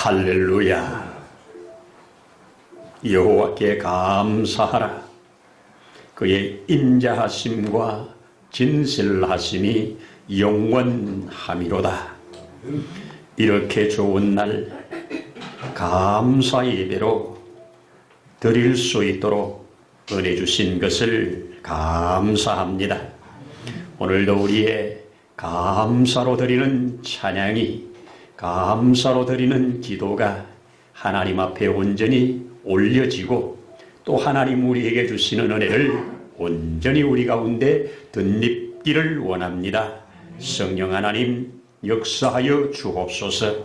할렐루야. 여호와께 감사하라. 그의 인자하심과 진실하심이 영원하미로다. 이렇게 좋은 날 감사 예배로 드릴 수 있도록 은혜 주신 것을 감사합니다. 오늘도 우리의 감사로 드리는 찬양이, 감사로 드리는 기도가 하나님 앞에 온전히 올려지고, 또 하나님 우리에게 주시는 은혜를 온전히 우리 가운데 덧입기를 원합니다. 성령 하나님 역사하여 주옵소서.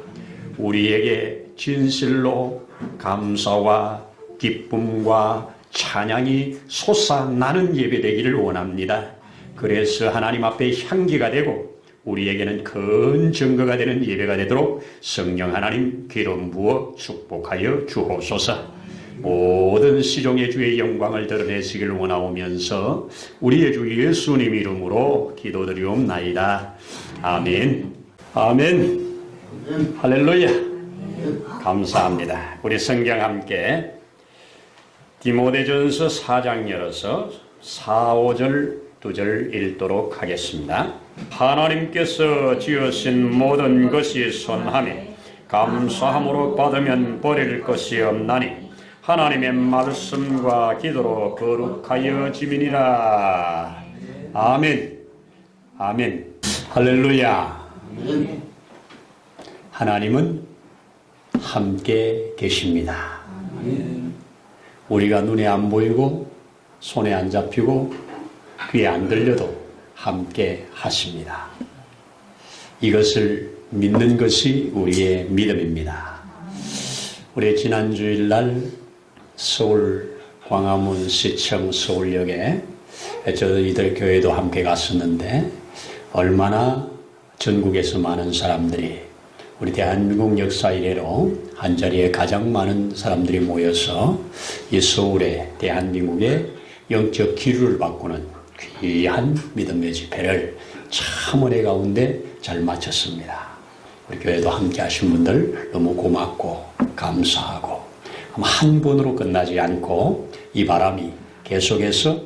우리에게 진실로 감사와 기쁨과 찬양이 솟아나는 예배되기를 원합니다. 그래서 하나님 앞에 향기가 되고 우리에게는 큰 증거가 되는 예배가 되도록 성령 하나님 기름 부어 축복하여 주옵소서. 모든 시종의 주의 영광을 드러내시기를 원하오면서 우리의 주 예수님 이름으로 기도드리옵나이다. 아멘. 아멘. 할렐루야. 감사합니다. 우리 성경 함께 디모데전서 4장 열어서 4, 5절 2절 읽도록 하겠습니다. 하나님께서 지으신 모든 것이 선하며 감사함으로 받으면 버릴 것이 없나니 하나님의 말씀과 기도로 거룩하여 지민이라. 아멘. 아멘. 할렐루야. 하나님은 함께 계십니다. 우리가 눈에 안 보이고 손에 안 잡히고 귀에 안 들려도 함께 하십니다. 이것을 믿는 것이 우리의 믿음입니다. 우리 지난 주일날 서울 광화문 시청 서울역에 저희들 교회도 함께 갔었는데, 얼마나 전국에서 많은 사람들이, 우리 대한민국 역사 이래로 한자리에 가장 많은 사람들이 모여서 이 서울의 대한민국의 영적 기류를 바꾸는 귀한 믿음의 집회를 참 은혜 가운데 잘 마쳤습니다. 우리 교회도 함께 하신 분들 너무 고맙고 감사하고, 한 번으로 끝나지 않고 이 바람이 계속해서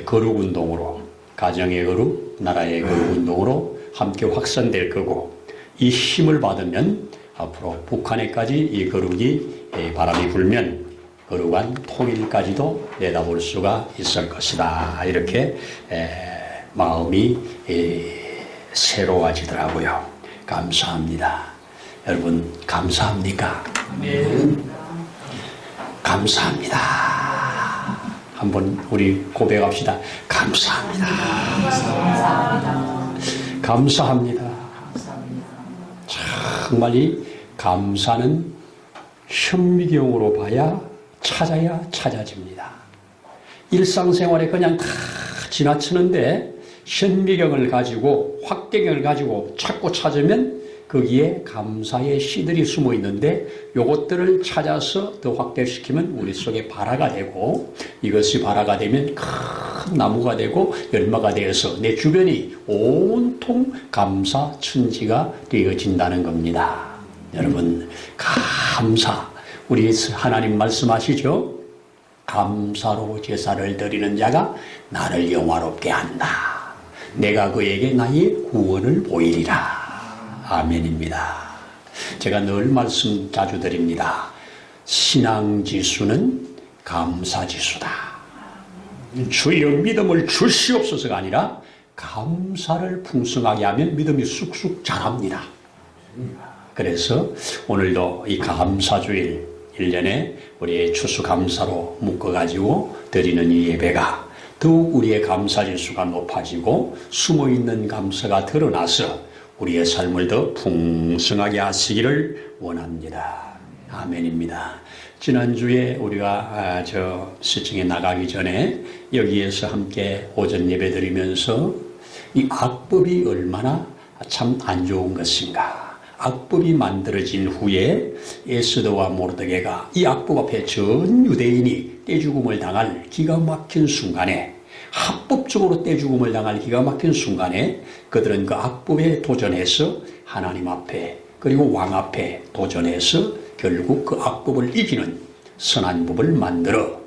거룩 운동으로, 가정의 거룩, 나라의 거룩 운동으로 함께 확산될 거고, 이 힘을 받으면 앞으로 북한에까지 이 거룩이 바람이 불면 거룩한 통일까지도 내다볼 수가 있을 것이다. 이렇게 마음이 새로워지더라고요. 감사합니다. 여러분 감사합니까? 네. 감사합니다. 한번 우리 고백합시다. 감사합니다. 감사합니다. 감사합니다. 정말 이 감사는 현미경으로 봐야 찾아야 찾아집니다. 일상생활에 그냥 다 지나치는데 현미경을 가지고, 확대경을 가지고 찾고 찾으면 거기에 감사의 씨들이 숨어 있는데, 요것들을 찾아서 더 확대시키면 우리 속에 발화가 되고, 이것이 발화가 되면 큰 나무가 되고 열매가 되어서 내 주변이 온통 감사 천지가 되어진다는 겁니다. 여러분 감사, 우리 하나님 말씀하시죠? 감사로 제사를 드리는 자가 나를 영화롭게 한다. 내가 그에게 나의 구원을 보이리라. 아멘입니다. 제가 늘 말씀 자주 드립니다. 신앙지수는 감사지수다. 주여 믿음을 주시옵소서가 아니라 감사를 풍성하게 하면 믿음이 쑥쑥 자랍니다. 그래서 오늘도 이 감사주일 1년에 우리의 추수감사로 묶어가지고 드리는 이 예배가 더욱 우리의 감사지수가 높아지고 숨어있는 감사가 드러나서 우리의 삶을 더 풍성하게 하시기를 원합니다. 아멘입니다. 지난주에 우리가 시청에 나가기 전에 여기에서 함께 오전 예배 드리면서 이 악법이 얼마나 참 안 좋은 것인가, 악법이 만들어진 후에 에스더와 모르드게가 이 악법 앞에 전 유대인이 떼죽음을 당할 기가 막힌 순간에, 합법적으로 떼죽음을 당할 기가 막힌 순간에 그들은 그 악법에 도전해서 하나님 앞에, 그리고 왕 앞에 도전해서 결국 그 악법을 이기는 선한 법을 만들어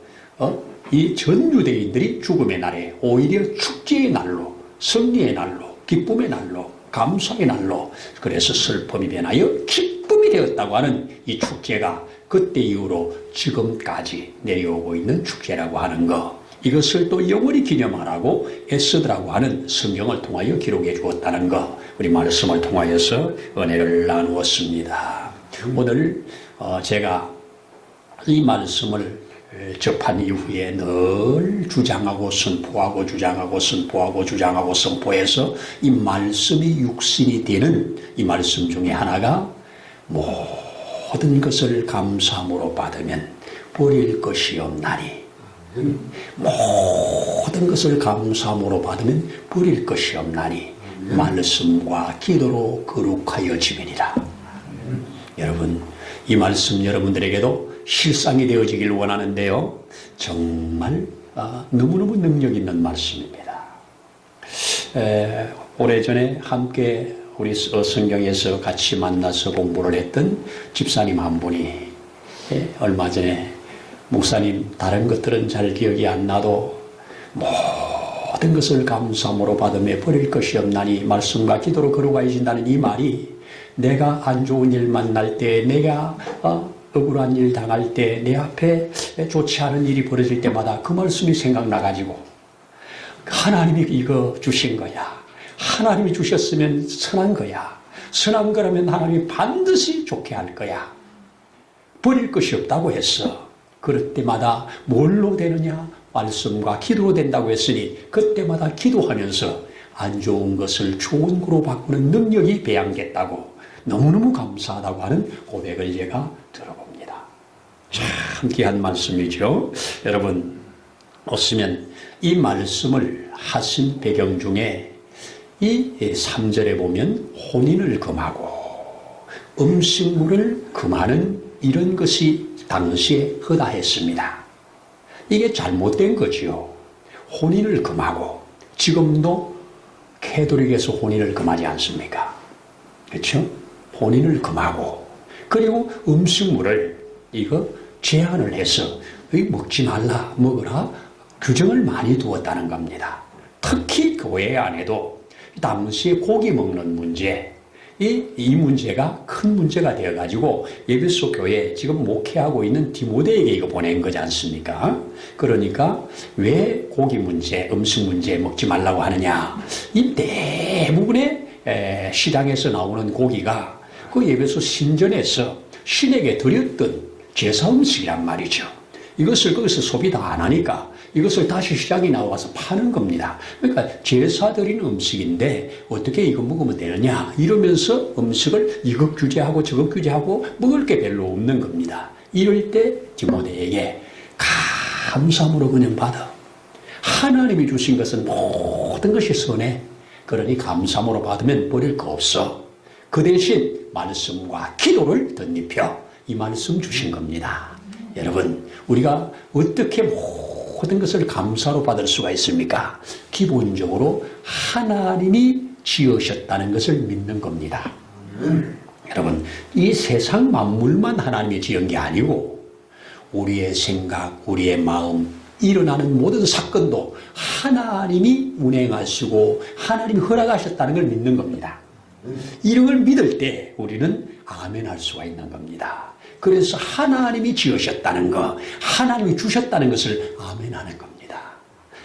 이 전유대인들이 죽음의 날에 오히려 축제의 날로, 승리의 날로, 기쁨의 날로, 감사의 날로, 그래서 슬픔이 변하여 기쁨이 되었다고 하는 이 축제가 그때 이후로 지금까지 내려오고 있는 축제라고 하는 것, 이것을 또 영원히 기념하라고 에스더라고 하는 성경을 통하여 기록해 주었다는 것, 우리 말씀을 통하여서 은혜를 나누었습니다. 오늘 제가 이 말씀을 접한 이후에 늘 주장하고 선포하고 주장하고 선포하고 주장하고 선포해서 이 말씀이 육신이 되는 이 말씀 중에 하나가 모든 것을 감사함으로 받으면 버릴 것이 없나니, 모든 것을 감사함으로 받으면 버릴 것이 없나니 말씀과 기도로 거룩하여지면이라. 여러분, 이 말씀 여러분들에게도 실상이 되어지길 원하는데요, 정말 너무너무 능력 있는 말씀입니다. 오래전에 함께 우리 성경에서 같이 만나서 공부를 했던 집사님 한 분이 얼마 전에 목사님, 다른 것들은 잘 기억이 안 나도 모든 것을 감사함으로 받으며 버릴 것이 없나니 말씀과 기도로 거룩하여진다는 이 말이, 내가 안 좋은 일 만날 때, 내가 억울한 일 당할 때, 내 앞에 좋지 않은 일이 벌어질 때마다 그 말씀이 생각나가지고, 하나님이 이거 주신 거야, 하나님이 주셨으면 선한 거야, 선한 거라면 하나님이 반드시 좋게 할 거야, 버릴 것이 없다고 했어. 그럴 때마다 뭘로 되느냐? 말씀과 기도로 된다고 했으니 그때마다 기도하면서 안 좋은 것을 좋은 거로 바꾸는 능력이 배양됐다고, 너무너무 감사하다고 하는 고백을 제가 들어봅니다. 참 귀한 말씀이죠. 여러분, 없으면 이 말씀을 하신 배경 중에 이 3절에 보면 혼인을 금하고 음식물을 금하는 이런 것이 당시에 허다했습니다. 이게 잘못된 거지요. 혼인을 금하고, 지금도 캐톨릭에서 혼인을 금하지 않습니까? 그렇죠? 혼인을 금하고, 그리고 음식물을 이거 제한을 해서 먹지 말라, 먹으라 규정을 많이 두었다는 겁니다. 특히 교회 안에도 당시에 고기 먹는 문제, 이 문제가 큰 문제가 되어가지고 에베소 교회에 지금 목회하고 있는 디모데에게 이거 보낸 거지 않습니까? 그러니까 왜 고기 문제, 음식 문제 먹지 말라고 하느냐? 이 대부분의 시장에서 나오는 고기가 그 에베소 신전에서 신에게 드렸던 제사 음식이란 말이죠. 이것을 거기서 소비 다 안 하니까 이것을 다시 시장에 나와서 파는 겁니다. 그러니까 제사 드리는 음식인데 어떻게 이거 먹으면 되느냐 이러면서 음식을 이것 규제하고 저것 규제하고 먹을 게 별로 없는 겁니다. 이럴 때 디모데에게 감사함으로 그냥 받아. 하나님이 주신 것은 모든 것이 선해. 그러니 감사함으로 받으면 버릴 거 없어. 그 대신 말씀과 기도를 덧입혀 이 말씀 주신 겁니다. 여러분, 우리가 어떻게 모든 것을 감사로 받을 수가 있습니까? 기본적으로 하나님이 지으셨다는 것을 믿는 겁니다. 여러분, 이 세상 만물만 하나님이 지은 게 아니고 우리의 생각, 우리의 마음, 일어나는 모든 사건도 하나님이 운행하시고 하나님이 허락하셨다는 걸 믿는 겁니다. 이런 걸 믿을 때 우리는 아멘 할 수가 있는 겁니다. 그래서 하나님이 지으셨다는 것, 하나님이 주셨다는 것을 아멘 하는 겁니다.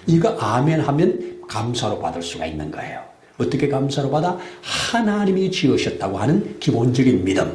이거 아멘 하면 감사로 받을 수가 있는 거예요. 어떻게 감사로 받아? 하나님이 지으셨다고 하는 기본적인 믿음.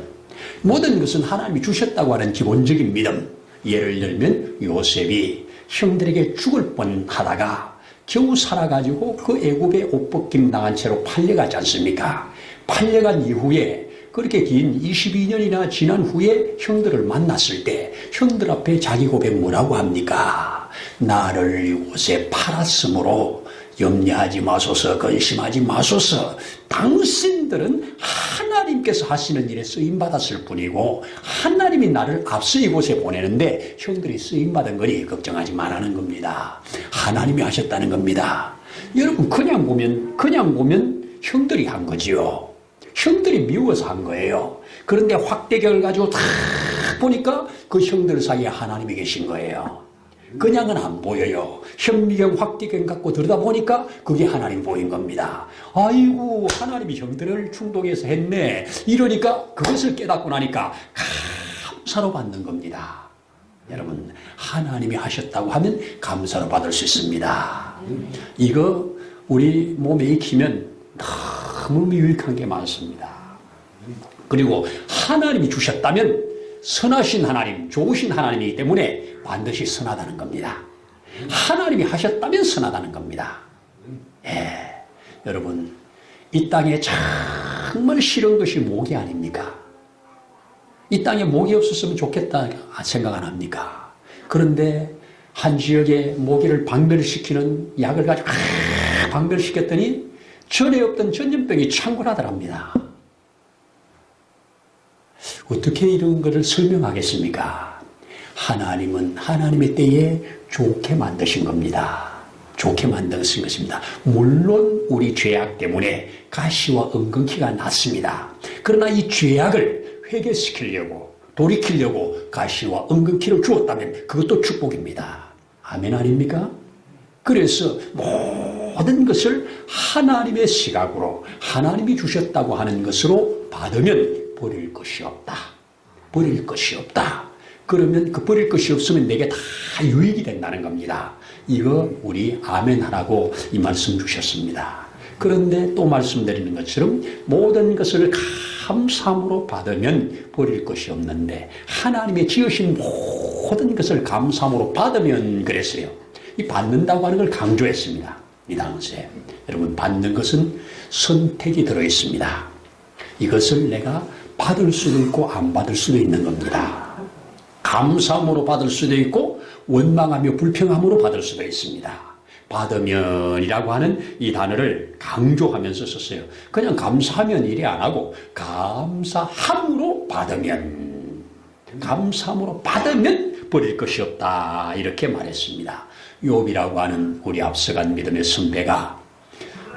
모든 것은 하나님이 주셨다고 하는 기본적인 믿음. 예를 들면 요셉이 형들에게 죽을 뻔하다가 겨우 살아가지고 그 애굽에 옷 벗김 당한 채로 팔려가지 않습니까? 팔려간 이후에 그렇게 긴 22년이나 지난 후에 형들을 만났을 때 형들 앞에 자기 고백 뭐라고 합니까? 나를 이곳에 팔았으므로 염려하지 마소서, 근심하지 마소서. 당신들은 하나님께서 하시는 일에 쓰임받았을 뿐이고 하나님이 나를 앞서 이곳에 보내는데 형들이 쓰임받은 거니 걱정하지 말라는 겁니다. 하나님이 하셨다는 겁니다. 여러분, 그냥 보면 형들이 한 거지요. 형들이 미워서 한 거예요. 그런데 확대경을 가지고 다 보니까 그 형들 사이에 하나님이 계신 거예요. 그냥은 안 보여요. 현미경, 확대경 갖고 들여다보니까 그게 하나님 보인 겁니다. 아이고, 하나님이 형들을 충동해서 했네. 이러니까 그것을 깨닫고 나니까 감사로 받는 겁니다. 여러분, 하나님이 하셨다고 하면 감사로 받을 수 있습니다. 이거 우리 몸에 익히면 너무 유익한 게 많습니다. 그리고 하나님이 주셨다면 선하신 하나님, 좋으신 하나님이기 때문에 반드시 선하다는 겁니다. 하나님이 하셨다면 선하다는 겁니다. 예, 여러분, 이 땅에 정말 싫은 것이 모기 아닙니까? 이 땅에 모기 없었으면 좋겠다 생각 안 합니까? 그런데 한 지역에 모기를 박멸시키는 약을 가지고 박멸시켰더니 전에 없던 전염병이 창궐하더랍니다. 어떻게 이런 것을 설명하겠습니까? 하나님은 하나님의 때에 좋게 만드신 겁니다. 좋게 만드신 것입니다. 물론 우리 죄악 때문에 가시와 엉겅퀴가 났습니다. 그러나 이 죄악을 회개시키려고 돌이키려고 가시와 엉겅퀴를 주었다면 그것도 축복입니다. 아멘 아닙니까? 그래서 모든 것을 하나님의 시각으로 하나님이 주셨다고 하는 것으로 받으면 버릴 것이 없다. 버릴 것이 없다. 그러면 그 버릴 것이 없으면 내게 다 유익이 된다는 겁니다. 이거 우리 아멘 하라고 이 말씀 주셨습니다. 그런데 또 말씀드리는 것처럼 모든 것을 감사함으로 받으면 버릴 것이 없는데 하나님의 지으신 모든 것을 감사함으로 받으면 그랬어요. 이 받는다고 하는 걸 강조했습니다. 이 당시에. 여러분, 받는 것은 선택이 들어있습니다. 이것을 내가 받을 수도 있고 안 받을 수도 있는 겁니다. 감사함으로 받을 수도 있고 원망하며 불평함으로 받을 수도 있습니다. 받으면이라고 하는 이 단어를 강조하면서 썼어요. 그냥 감사하면 이래 안 하고 감사함으로 받으면, 감사함으로 받으면 버릴 것이 없다 이렇게 말했습니다. 욥이라고 하는 우리 앞서간 믿음의 선배가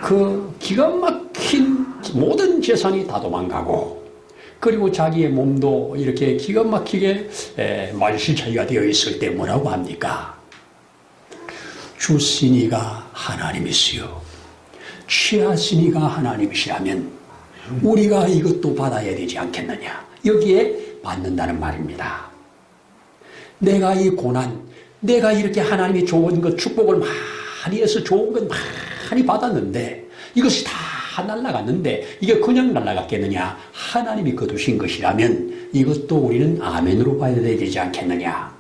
그 기가 막힌 모든 재산이 다 도망가고 그리고 자기의 몸도 이렇게 기가 막히게 말실차이가 되어 있을 때 뭐라고 합니까? 주시니가 하나님이시요 취하시니가 하나님이시라면 우리가 이것도 받아야 되지 않겠느냐. 여기에 받는다는 말입니다. 내가 이 고난, 내가 이렇게 하나님이 좋은 것, 축복을 많이 해서 좋은 것 많이 받았는데 이것이 다 날아갔는데 이게 그냥 날아갔겠느냐. 하나님이 거두신 것이라면 이것도 우리는 아멘으로 봐야 되지 않겠느냐.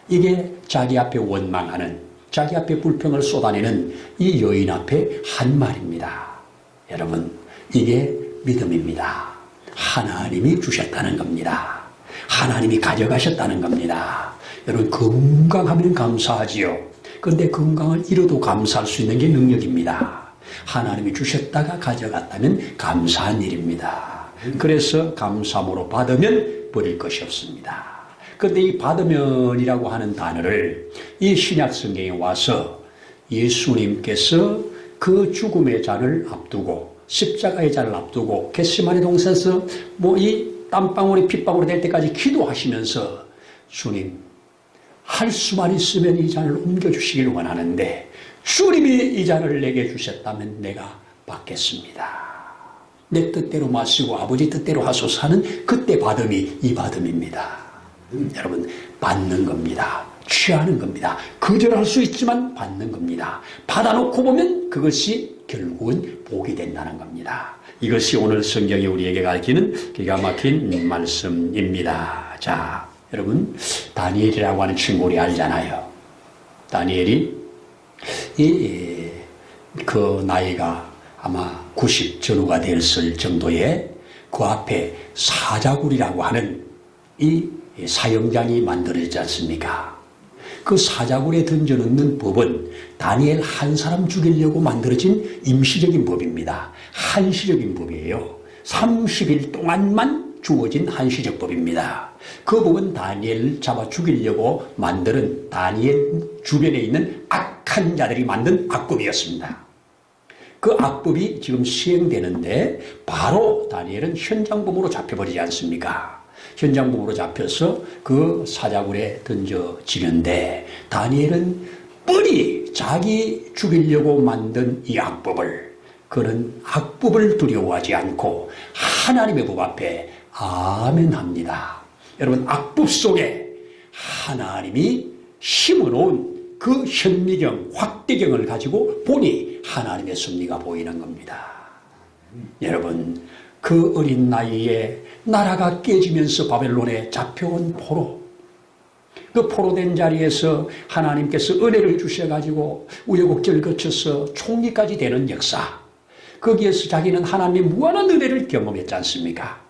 이게 자기 앞에 원망하는, 자기 앞에 불평을 쏟아내는 이 여인 앞에 한 말입니다. 여러분, 이게 믿음입니다. 하나님이 주셨다는 겁니다. 하나님이 가져가셨다는 겁니다. 여러분, 건강하면 감사하지요. 그런데 건강을 잃어도 감사할 수 있는 게 능력입니다. 하나님이 주셨다가 가져갔다면 감사한 일입니다. 그래서 감사함으로 받으면 버릴 것이 없습니다. 그런데 이 받으면이라고 하는 단어를 이 신약 성경에 와서 예수님께서 그 죽음의 잔을 앞두고 십자가의 잔을 앞두고 겟세마네 동산에서 이 땀방울이 핏방울이 될 때까지 기도하시면서 주님, 할 수만 있으면 이 잔을 옮겨주시기를 원하는데 주님이 이 잔을 내게 주셨다면 내가 받겠습니다. 내 뜻대로 마시고 아버지 뜻대로 하소서 하는 그때 받음이 이 받음입니다. 여러분, 받는 겁니다. 취하는 겁니다. 거절할 수 있지만 받는 겁니다. 받아놓고 보면 그것이 결국은 복이 된다는 겁니다. 이것이 오늘 성경이 우리에게 가르치는 기가 막힌 말씀입니다. 자, 여러분, 다니엘이라고 하는 친구 우리 알잖아요. 다니엘이 그 나이가 아마 90 전후가 됐을 정도의 그 앞에 사자굴이라고 하는 이 사형장이 만들어지지 않습니까? 그 사자굴에 던져넣는 법은 다니엘 한 사람 죽이려고 만들어진 임시적인 법입니다. 한시적인 법이에요. 30일 동안만 주어진 한시적 법입니다. 그 법은 다니엘을 잡아 죽이려고 만드는 다니엘 주변에 있는 악한 자들이 만든 악법이었습니다. 그 악법이 지금 시행되는데 바로 다니엘은 현장범으로 잡혀버리지 않습니까? 현장범으로 잡혀서 그 사자굴에 던져지는데 다니엘은 뻔히 자기 죽이려고 만든 이 악법을, 그는 악법을 두려워하지 않고 하나님의 법 앞에 아멘합니다. 여러분, 악법 속에 하나님이 심어놓은 그 현미경, 확대경을 가지고 보니 하나님의 섭리가 보이는 겁니다. 여러분, 그 어린 나이에 나라가 깨지면서 바벨론에 잡혀온 포로, 그 포로된 자리에서 하나님께서 은혜를 주셔가지고 우여곡절을 거쳐서 총리까지 되는 역사, 거기에서 자기는 하나님의 무한한 은혜를 경험했지 않습니까?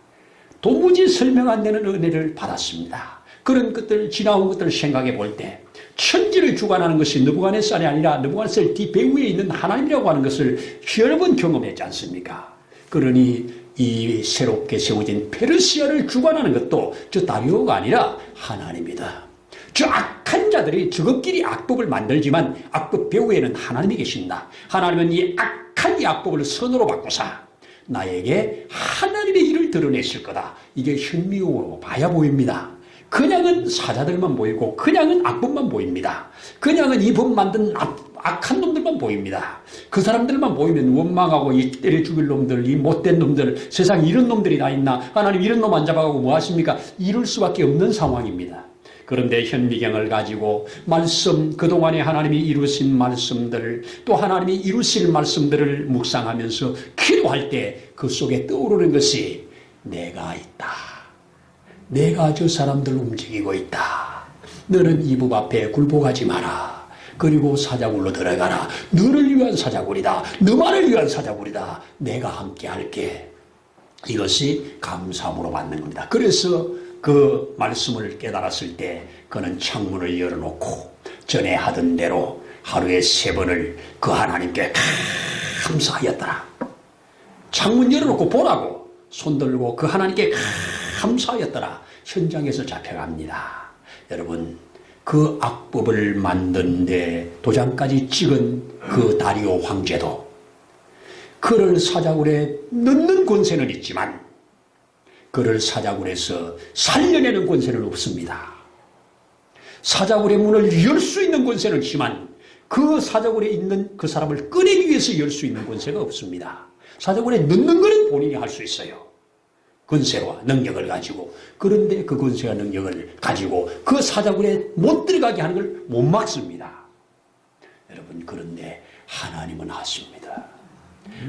도무지 설명 안 되는 은혜를 받았습니다. 그런 것들, 지나온 것들을 생각해 볼 때 천지를 주관하는 것이 느부갓네살이 아니라 느부갓네살 뒤 배후에 있는 하나님이라고 하는 것을 여러 번 경험했지 않습니까? 그러니 이 새롭게 세워진 페르시아를 주관하는 것도 저 다리오가 아니라 하나님이다. 저 악한 자들이 저것끼리 악법을 만들지만 악법 배후에는 하나님이 계신다. 하나님은 이 악한 이 악법을 선으로 바꾸사 나에게 하나님의 일을 드러내실 거다. 이게 현미경으로 봐야 보입니다. 그냥은 사자들만 보이고 그냥은 악법만 보입니다. 그냥은 이 법 만든 악한 놈들만 보입니다. 그 사람들만 보이면 원망하고 이 때려 죽일 놈들, 이 못된 놈들, 세상에 이런 놈들이 다 있나, 하나님 이런 놈 안 잡아가고 뭐 하십니까? 이럴 수밖에 없는 상황입니다. 그런데 현미경을 가지고 말씀, 그동안에 하나님이 이루신 말씀들, 또 하나님이 이루실 말씀들을 묵상하면서 기도할 때 그 속에 떠오르는 것이 내가 있다. 내가 저 사람들 움직이고 있다. 너는 이 법 앞에 굴복하지 마라. 그리고 사자굴로 들어가라. 너를 위한 사자굴이다. 너만을 위한 사자굴이다. 내가 함께 할게. 이것이 감사함으로 받는 겁니다. 그래서 그 말씀을 깨달았을 때 그는 창문을 열어놓고 전에 하던 대로 하루에 3번을 그 하나님께 감사하였더라. 창문 열어놓고 보라고 손들고 그 하나님께 감사하였더라. 현장에서 잡혀갑니다. 여러분, 그 악법을 만드는데 도장까지 찍은 그 다리오 황제도 그를 사자굴에 넣는 권세는 있지만 그를 사자굴에서 살려내는 권세는 없습니다. 사자굴의 문을 열 수 있는 권세는 있지만 그 사자굴에 있는 그 사람을 꺼내기 위해서 열 수 있는 권세가 없습니다. 사자굴에 넣는 것은 본인이 할 수 있어요. 권세와 능력을 가지고. 그런데 그 권세와 능력을 가지고 그 사자굴에 못 들어가게 하는 걸 못 막습니다. 여러분, 그런데 하나님은 하십니다.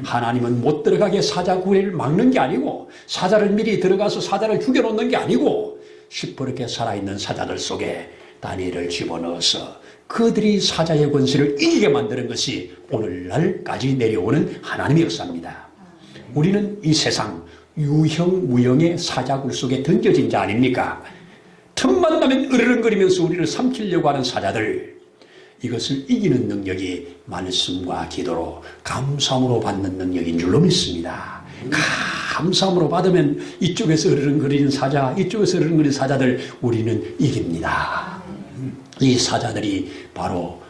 하나님은 못 들어가게 사자굴을 막는 게 아니고 사자를 미리 들어가서 사자를 죽여놓는 게 아니고 시퍼렇게 살아있는 사자들 속에 다니엘을 집어넣어서 그들이 사자의 권세를 이기게 만드는 것이 오늘날까지 내려오는 하나님의 역사입니다. 우리는 이 세상 유형 무형의 사자굴 속에 던져진 자 아닙니까? 틈만 나면 으르렁거리면서 우리를 삼키려고 하는 사자들, 이것을 이기는 능력이 말씀과 기도로 감사함으로 받는 능력인 줄로 믿습니다. 감사함으로 받으면 이쪽에서 으르렁거리는 사자, 이쪽에서 으르렁거리는 사자들 우리는 이깁니다. 이 사자들이 바로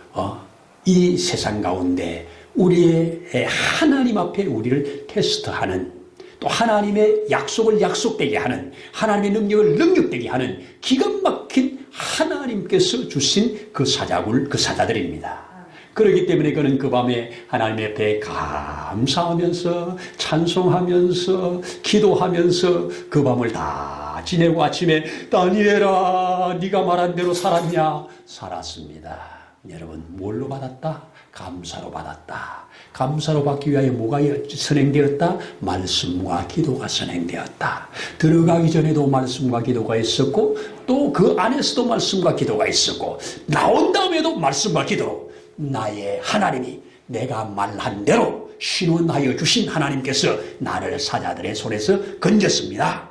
이 세상 가운데 우리의 하나님 앞에 우리를 테스트하는, 또 하나님의 약속을 약속되게 하는, 하나님의 능력을 능력되게 하는 기가 막힌 하나님께서 주신 그 사자굴, 그 사자들입니다. 그렇기 때문에 그는 그 밤에 하나님 앞에 감사하면서 찬송하면서 기도하면서 그 밤을 다 지내고 아침에 다니엘아 네가 말한 대로 살았냐? 살았습니다. 여러분, 뭘로 받았다? 감사로 받았다. 감사로 받기 위하여 뭐가 선행되었다? 말씀과 기도가 선행되었다. 들어가기 전에도 말씀과 기도가 있었고 또 그 안에서도 말씀과 기도가 있었고 나온 다음에도 말씀과 기도로 나의 하나님이 내가 말한 대로 신원하여 주신 하나님께서 나를 사자들의 손에서 건졌습니다.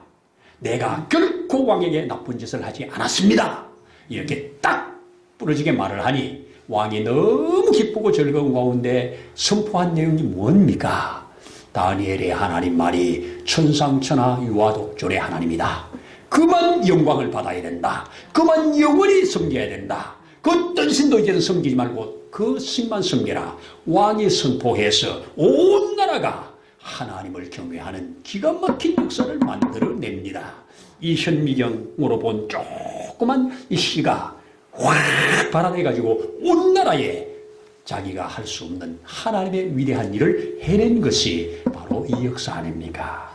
내가 결코 왕에게 나쁜 짓을 하지 않았습니다. 이렇게 딱 부러지게 말을 하니 왕이 너무 기쁘고 즐거운 가운데 선포한 내용이 뭡니까? 다니엘의 하나님 말이 천상천하 유아독존의 하나님이다. 그만 영광을 받아야 된다. 그만 영원히 섬겨야 된다. 그 어떤 신도 이제는 섬기지 말고 그 신만 섬겨라. 왕이 선포해서 온 나라가 하나님을 경외하는 기가 막힌 역사를 만들어냅니다. 이 현미경으로 본 조그만 이 씨가 확 발아내가지고 온 나라에 자기가 할 수 없는 하나님의 위대한 일을 해낸 것이 바로 이 역사 아닙니까?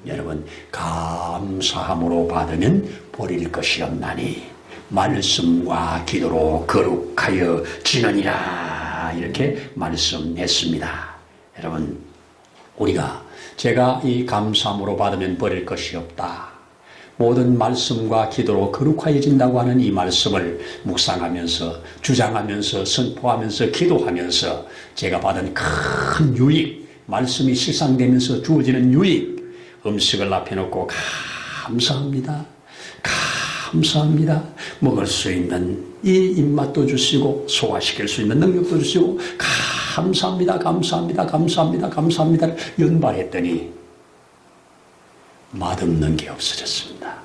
여러분, 감사함으로 받으면 버릴 것이 없나니 말씀과 기도로 거룩하여 지느니라, 이렇게 말씀했습니다. 여러분, 제가 이 감사함으로 받으면 버릴 것이 없다, 모든 말씀과 기도로 거룩하여진다고 하는 이 말씀을 묵상하면서 주장하면서 선포하면서 기도하면서 제가 받은 큰 유익, 말씀이 실상되면서 주어지는 유익, 음식을 앞에 놓고 감사합니다, 감사합니다, 먹을 수 있는 이 입맛도 주시고 소화시킬 수 있는 능력도 주시고 감사합니다, 감사합니다, 감사합니다, 감사합니다를 연발했더니 맛없는 게 없어졌습니다.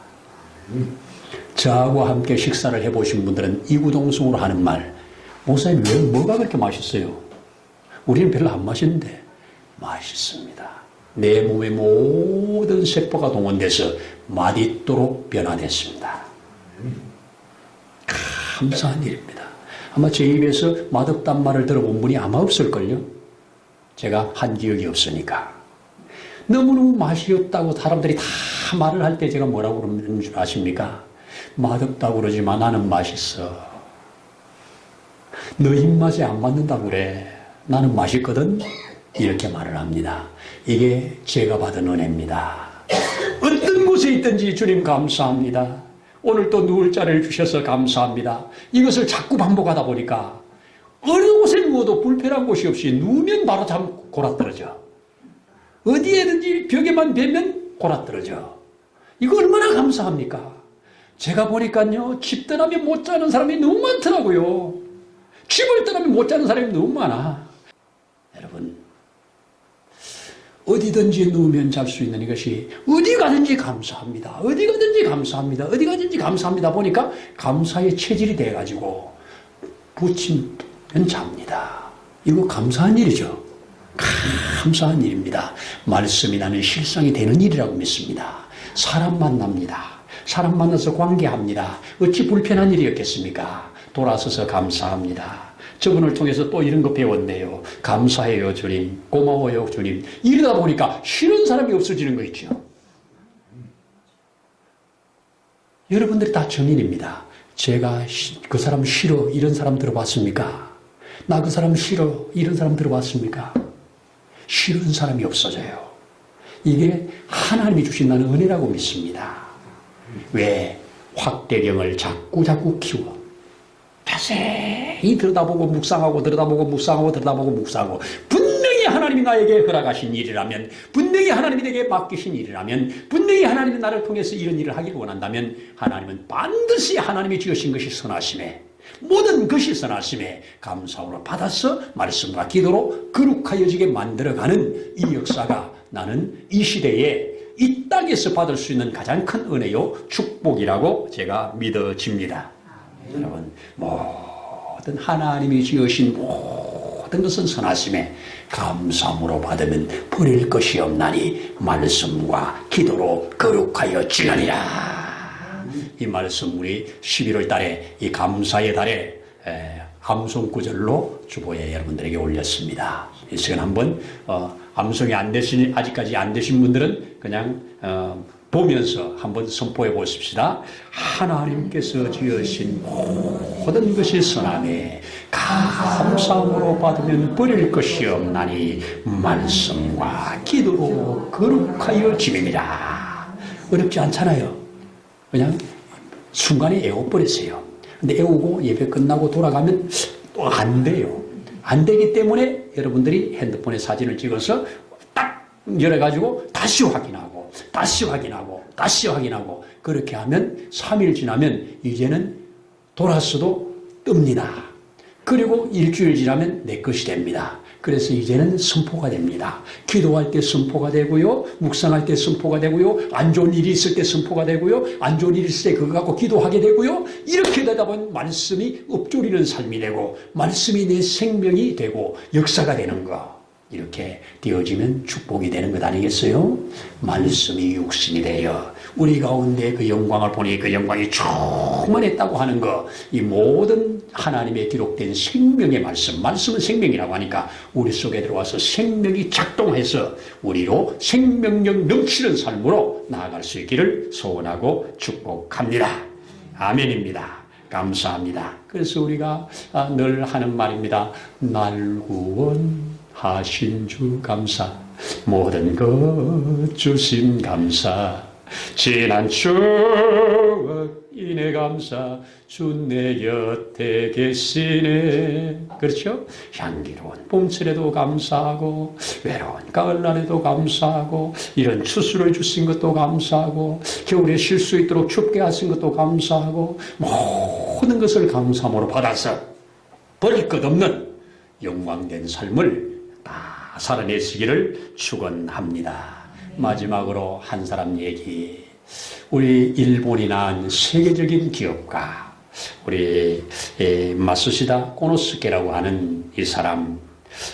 저하고 함께 식사를 해보신 분들은 이구동성으로 하는 말, 목사님 왜 뭐가 그렇게 맛있어요? 우리는 별로 안 맛있는데 맛있습니다. 내 몸의 모든 세포가 동원돼서 맛있도록 변화됐습니다. 감사한 일입니다. 아마 제 입에서 맛없단 말을 들어본 분이 아마 없을걸요. 제가 한 기억이 없으니까. 너무너무 맛이 없다고 사람들이 다 말을 할 때 제가 뭐라고 그러는 줄 아십니까? 맛없다고 그러지만 나는 맛있어. 너 입맛에 안 맞는다고 그래. 나는 맛있거든. 이렇게 말을 합니다. 이게 제가 받은 은혜입니다. 어떤 곳에 있든지 주님 감사합니다. 오늘 또 누울 자리를 주셔서 감사합니다. 이것을 자꾸 반복하다 보니까 어느 곳에 누워도 불편한 곳이 없이 누우면 바로 잠 골아떨어져. 어디에든지 벽에만 대면 골아떨어져. 이거 얼마나 감사합니까? 제가 보니까요, 집 떠나면 못 자는 사람이 너무 많더라고요. 집을 떠나면 못 자는 사람이 너무 많아. 여러분, 어디든지 누우면 잘 수 있는 이것이 어디 가든지 감사합니다, 어디 가든지 감사합니다, 어디 가든지 감사합니다 보니까 감사의 체질이 돼가지고 붙이면 잡니다. 이거 감사한 일이죠. 감사한 일입니다. 말씀이 나는 실상이 되는 일이라고 믿습니다. 사람 만납니다. 사람 만나서 관계합니다. 어찌 불편한 일이었겠습니까? 돌아서서 감사합니다. 저분을 통해서 또 이런 거 배웠네요. 감사해요 주님, 고마워요 주님. 이러다 보니까 싫은 사람이 없어지는 거 있죠. 여러분들이 다 증인입니다. 제가 그 사람 싫어 이런 사람 들어봤습니까? 나 그 사람 싫어 이런 사람 들어봤습니까? 싫은 사람이 없어져요. 이게 하나님이 주신다는 은혜라고 믿습니다. 왜? 확대경을 자꾸 키워. 자세히 들여다보고 묵상하고 들여다보고 묵상하고 들여다보고 묵상하고, 분명히 하나님이 나에게 허락하신 일이라면, 분명히 하나님이 내게 맡기신 일이라면, 분명히 하나님이 나를 통해서 이런 일을 하기를 원한다면 하나님은 반드시 하나님이 지으신 것이 선하심에, 모든 것이 선하심에 감사함으로 받아서 말씀과 기도로 거룩하여지게 만들어가는 이 역사가 나는 이 시대에 이 땅에서 받을 수 있는 가장 큰 은혜요 축복이라고 제가 믿어집니다. 여러분, 모든 하나님이 지으신 모든 것은 선하심에 감사함으로 받으면 버릴 것이 없나니 말씀과 기도로 거룩하여 지느니라. 이 말씀 우리 11월 달에 이 감사의 달에 암송 구절로 주보에 여러분들에게 올렸습니다. 이 시간 한번 암송이 아직까지 안 되신 분들은 그냥 보면서 한번 선포해 보십시다. 하나님께서 지으신 모든 것이 선하네 감사함으로 받으면 버릴 것이 없나니 말씀과 기도로 거룩하여 지냅니다. 어렵지 않잖아요. 그냥 순간에 애워버리세요. 근데 애우고 예배 끝나고 돌아가면 또 안 돼요. 안 되기 때문에 여러분들이 핸드폰에 사진을 찍어서 딱 열어가지고 다시 확인하고 다시 확인하고 다시 확인하고 그렇게 하면 3일 지나면 이제는 돌았어도 뜹니다. 그리고 일주일 지나면 내 것이 됩니다. 그래서 이제는 선포가 됩니다. 기도할 때 선포가 되고요. 묵상할 때 선포가 되고요. 안 좋은 일이 있을 때 선포가 되고요. 안 좋은 일이 있을 때 그거 갖고 기도하게 되고요. 이렇게 되다 보면 말씀이 읊조리는 삶이 되고 말씀이 내 생명이 되고 역사가 되는 거. 이렇게 되어지면 축복이 되는 것 아니겠어요? 말씀이 육신이 되어 우리 가운데 그 영광을 보니 그 영광이 충만했다고 하는 거, 이 모든 하나님의 기록된 생명의 말씀은 생명이라고 하니까 우리 속에 들어와서 생명이 작동해서 우리로 생명력 넘치는 삶으로 나아갈 수 있기를 소원하고 축복합니다. 아멘입니다. 감사합니다. 그래서 우리가 늘 하는 말입니다. 날 구원하신 주 감사, 모든 것 주심 감사, 지난 추억 인해 감사, 주 내 곁에 계시네. 그렇죠? 향기로운 봄철에도 감사하고 외로운 가을날에도 감사하고 이런 추수를 주신 것도 감사하고 겨울에 쉴 수 있도록 춥게 하신 것도 감사하고 모든 것을 감사함으로 받아서 버릴 것 없는 영광된 삶을 다 살아내시기를 축원합니다. 마지막으로 한 사람 얘기. 우리 일본이 낳은 세계적인 기업가, 우리 마쓰시다 코노스케라고 하는 이 사람,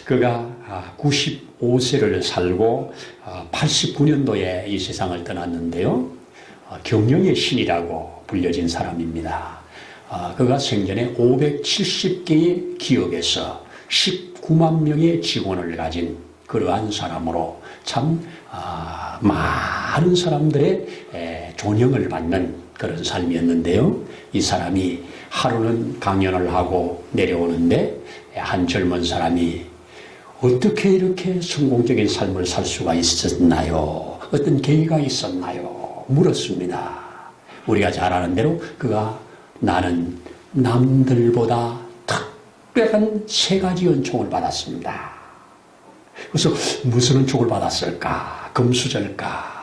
그가 95세를 살고 89년도에 이 세상을 떠났는데요. 경영의 신이라고 불려진 사람입니다. 그가 생전에 570개의 기업에서 19만 명의 직원을 가진 그러한 사람으로 참 많은 사람들의 존영을 받는 그런 삶이었는데요. 이 사람이 하루는 강연을 하고 내려오는데 한 젊은 사람이 어떻게 이렇게 성공적인 삶을 살 수가 있었나요? 어떤 계기가 있었나요? 물었습니다. 우리가 잘 아는 대로 그가 나는 남들보다 특별한 3가지 은총을 받았습니다. 그래서 무슨 은총을 받았을까? 금수저일까?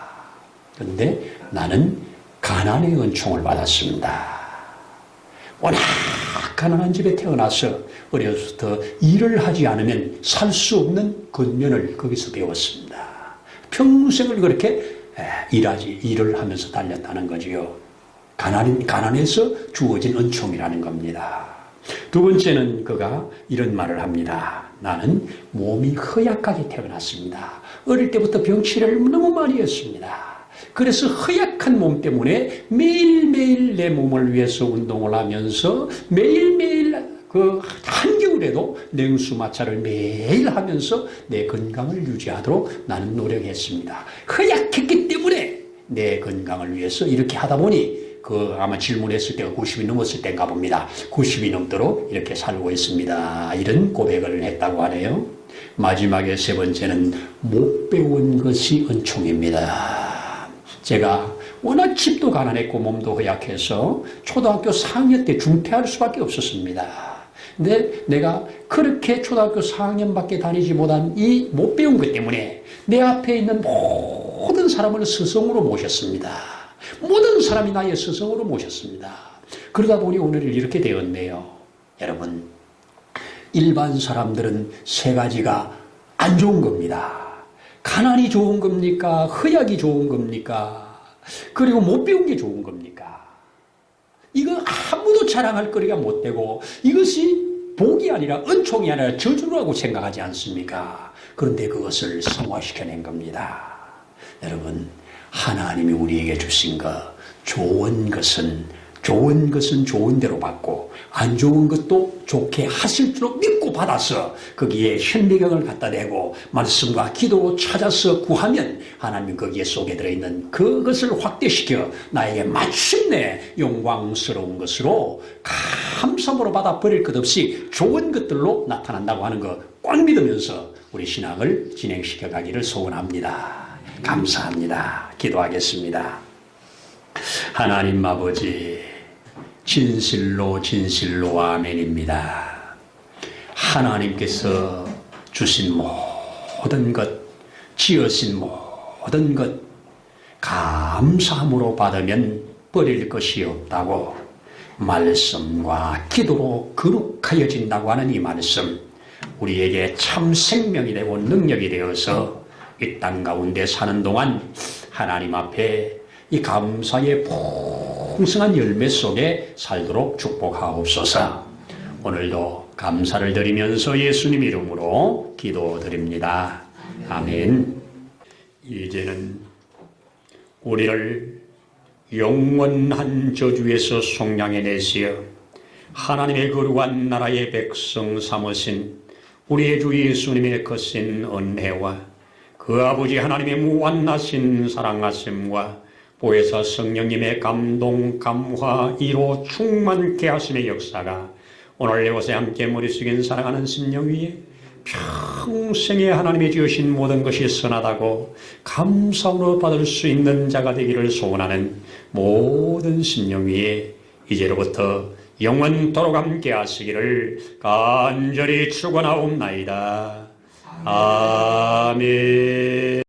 그런데 나는 가난의 은총을 받았습니다. 워낙 가난한 집에 태어나서 어려서부터 일을 하지 않으면 살 수 없는 권면을 거기서 배웠습니다. 평생을 그렇게 일을 하면서 달렸다는 거지요. 가난에서 주어진 은총이라는 겁니다. 두 번째는 그가 이런 말을 합니다. 나는 몸이 허약하게 태어났습니다. 어릴 때부터 병치레를 너무 많이 했습니다. 그래서 허약한 몸 때문에 매일매일 내 몸을 위해서 운동을 하면서 매일매일 그 한겨울에도 냉수마찰을 매일 하면서 내 건강을 유지하도록 나는 노력했습니다. 허약했기 때문에 내 건강을 위해서 이렇게 하다 보니 아마 질문했을 때가 90이 넘었을 때인가 봅니다. 90이 넘도록 이렇게 살고 있습니다. 이런 고백을 했다고 하네요. 마지막에 3번째는 못 배운 것이 은총입니다. 제가 워낙 집도 가난했고 몸도 허약해서 초등학교 4학년 때 중퇴할 수밖에 없었습니다. 근데 내가 그렇게 초등학교 4학년밖에 다니지 못한 이 못 배운 것 때문에 내 앞에 있는 모든 사람을 스승으로 모셨습니다. 모든 사람이 나의 스승으로 모셨습니다. 그러다 보니 오늘 이렇게 되었네요. 여러분, 일반 사람들은 3가지가 안 좋은 겁니다. 가난이 좋은 겁니까? 허약이 좋은 겁니까? 그리고 못 배운 게 좋은 겁니까? 이거 아무도 자랑할 거리가 못 되고 이것이 복이 아니라 은총이 아니라 저주라고 생각하지 않습니까? 그런데 그것을 성화시켜낸 겁니다. 여러분, 하나님이 우리에게 주신 것, 좋은 것은 좋은 대로 받고 안 좋은 것도 좋게 하실 줄로 믿고 받아서 거기에 현미경을 갖다 대고 말씀과 기도로 찾아서 구하면 하나님 거기에 속에 들어있는 그것을 확대시켜 나에게 마침내 영광스러운 것으로 감사함으로 받아 버릴 것 없이 좋은 것들로 나타난다고 하는 거 꽉 믿으면서 우리 신앙을 진행시켜 가기를 소원합니다. 감사합니다. 기도하겠습니다. 하나님 아버지, 진실로 아멘입니다. 하나님께서 주신 모든 것, 지으신 모든 것 감사함으로 받으면 버릴 것이 없다고 말씀과 기도로 거룩하여진다고 하는 이 말씀, 우리에게 참 생명이 되고 능력이 되어서 이 땅 가운데 사는 동안 하나님 앞에 이 감사의 풍성한 열매 속에 살도록 축복하옵소서. 오늘도 감사를 드리면서 예수님 이름으로 기도드립니다. 아멘. 이제는 우리를 영원한 저주에서 속량해내시어 하나님의 거룩한 나라의 백성 삼으신 우리의 주 예수님의 거신 은혜와 그 아버지 하나님의 무한하신 사랑하심과 보혜사 성령님의 감동, 감화, 이로 충만케 하심의 역사가 오늘 이곳에 함께 머리 숙인 사랑하는 심령 위에 평생에 하나님이 주신 모든 것이 선하다고 감사함으로 받을 수 있는 자가 되기를 소원하는 모든 심령 위에 이제로부터 영원토록 함께 하시기를 간절히 축원하옵나이다. 아멘.